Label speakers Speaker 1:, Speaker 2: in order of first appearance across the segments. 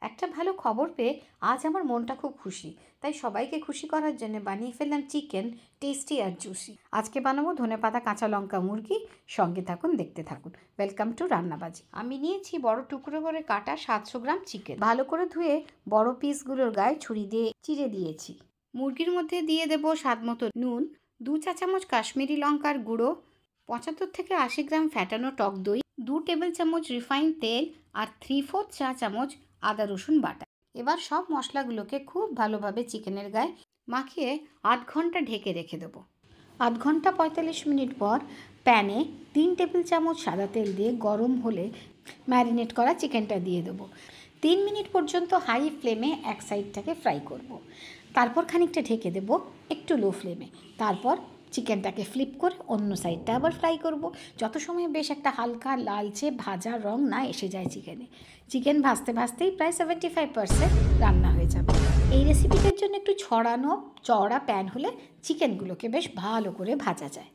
Speaker 1: একটা ভালো খবর পেয়ে আজ আমার মনটা খুব খুশি, তাই সবাইকে খুশি করার জন্য বানিয়ে ফেললাম চিকেন টেস্টি আর জুসি। আজকে বানাবো ধনেপাতা কাঁচা লঙ্কা মুরগি। সঙ্গে থাকুন, দেখতে থাকুন। Welcome to Rannabaji. আমি নিয়েছি বড় টুকরো করে কাটা 700 গ্রাম চিকেন। ভালো করে ধুয়ে বড় পিসগুলোর গায়ে ছুরি দিয়ে চিড়ে দিয়েছি। মুরগির মধ্যে দিয়ে দেবো স্বাদ মতো নুন, 2 চা চামচ কাশ্মীরি লঙ্কার গুঁড়ো, 75 থেকে 80 গ্রাম ফ্যাটানো টক দই, 2 টেবিল চামচ রিফাইন্ড তেল আর 3/4 চা চামচ আদা রসুন বাটা। এবার সব মশলাগুলোকে খুব ভালোভাবে চিকেনের গায়ে মাখিয়ে 8 ঘন্টা ঢেকে রেখে দেবো। 8 ঘন্টা 45 মিনিট পর প্যানে 3 টেবিল চামচ সাদা তেল দিয়ে গরম হলে ম্যারিনেট করা চিকেনটা দিয়ে দেবো। 3 মিনিট পর্যন্ত হাই ফ্লেমে এক সাইডটাকে ফ্রাই করব। তারপর খানিকটা ঢেকে দেবো একটু লো ফ্লেমে। তারপর চিকেনটাকে ফ্লিপ করে অন্য সাইডটা আবার ফ্রাই করব, যত সময় বেশ একটা হালকা লালচে ভাজা রং না এসে যায় চিকেনে। চিকেন ভাজতে ভাজতেই প্রায় 75% রান্না হয়ে যাবে। এই রেসিপিটার জন্য একটু ছড়ানো চওড়া প্যান হলে চিকেনগুলোকে বেশ ভালো করে ভাজা যায়।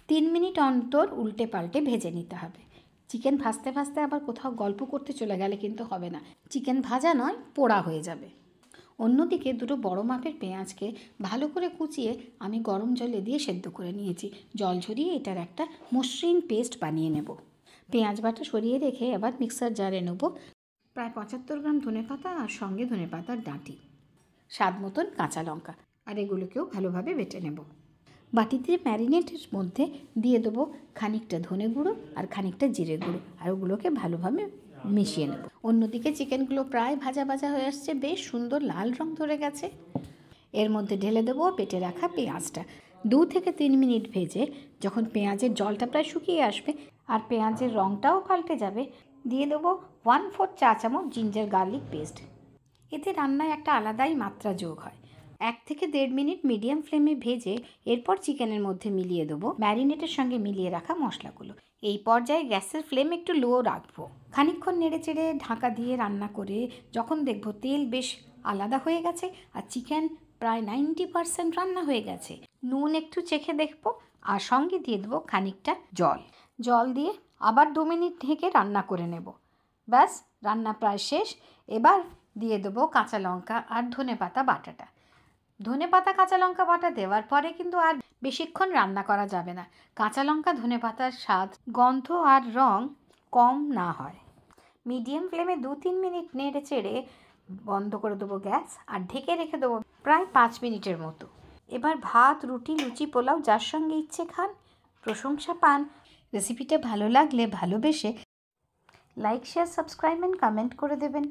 Speaker 1: 3 মিনিট অন্তর উল্টে পাল্টে ভেজে নিতে হবে। চিকেন ভাজতে ভাজতে আবার কোথাও গল্প করতে চলে গেলে কিন্তু হবে না, চিকেন ভাজা নয় পোড়া হয়ে যাবে। অন্যদিকে দুটো বড় মাপের পেঁয়াজকে ভালো করে কুচিয়ে আমি গরম জলে দিয়ে সেদ্ধ করে নিয়েছি। জল ঝরিয়ে এটার একটা মসৃণ পেস্ট বানিয়ে নেব। পেঁয়াজ বাটা সরিয়ে রেখে এবার মিক্সার জারে নেব প্রায় 75 গ্রাম ধনেপাতা আর সঙ্গে ধনেপাতার ডাঁটি, স্বাদ মতন কাঁচা লঙ্কা, আর এগুলোকেও ভালোভাবে বেটে নেব। বাটিতে ম্যারিনেটের মধ্যে দিয়ে দেবো খানিকটা ধনে গুঁড়ো আর খানিকটা জিরে গুঁড়ো, আর ওগুলোকে ভালোভাবে মিশিয়ে নেব। অন্যদিকে চিকেনগুলো প্রায় ভাজা ভাজা হয়ে আসছে, বেশ সুন্দর লাল রং ধরে গেছে। এর মধ্যে ঢেলে দেবো বেটে রাখা পেঁয়াজটা। 2 থেকে 3 মিনিট ভেজে যখন পেঁয়াজের জলটা প্রায় শুকিয়ে আসবে আর পেঁয়াজের রংটাও পাল্টে যাবে, দিয়ে দেবো 1/4 চা চামচ জিঞ্জার গার্লিক পেস্ট। এতে রান্নায় একটা আলাদাই মাত্রা যোগ হয়। 1 থেকে 1.5 মিনিট মিডিয়াম ফ্লেমে ভেজে এরপর চিকেনের মধ্যে মিলিয়ে দেবো ম্যারিনেটের সঙ্গে মিলিয়ে রাখা মশলাগুলো। এই পর্যায়ে গ্যাসের ফ্লেম একটু লো রাখবো। খানিকক্ষণ নেড়ে চেড়ে ঢাকা দিয়ে রান্না করে যখন দেখবো তেল বেশ আলাদা হয়ে গেছে আর চিকেন প্রায় 90% রান্না হয়ে গেছে, নুন একটু চেখে দেখবো আর সঙ্গে দিয়ে দেবো খানিকটা জল দিয়ে আবার 2 মিনিট ঢেকে রান্না করে নেব। ব্যাস, রান্না প্রায় শেষ। এবার দিয়ে দেবো কাঁচা লঙ্কা আর ধনেপাতা বাটাটা। ধনেপাতা কাঁচা লঙ্কা বাটা দেওয়ার পরে কিন্তু আর বেশিক্ষণ রান্না করা যাবে না, কাঁচা লঙ্কা ধনেপাতার স্বাদ গন্ধ আর রং কম না হয়। মিডিয়াম ফ্লেমে 2-3 মিনিট নেড়ে চেড়ে বন্ধ করে দেবো গ্যাস আর ঢেকে রেখে দেবো প্রায় 5 মিনিটের মতো। এবার ভাত, রুটি, লুচি, পোলাও যার সঙ্গে ইচ্ছে খান, প্রশংসা পান। রেসিপিটা ভালো লাগলে ভালোবেসে like, share, subscribe and comment করে দেবেন।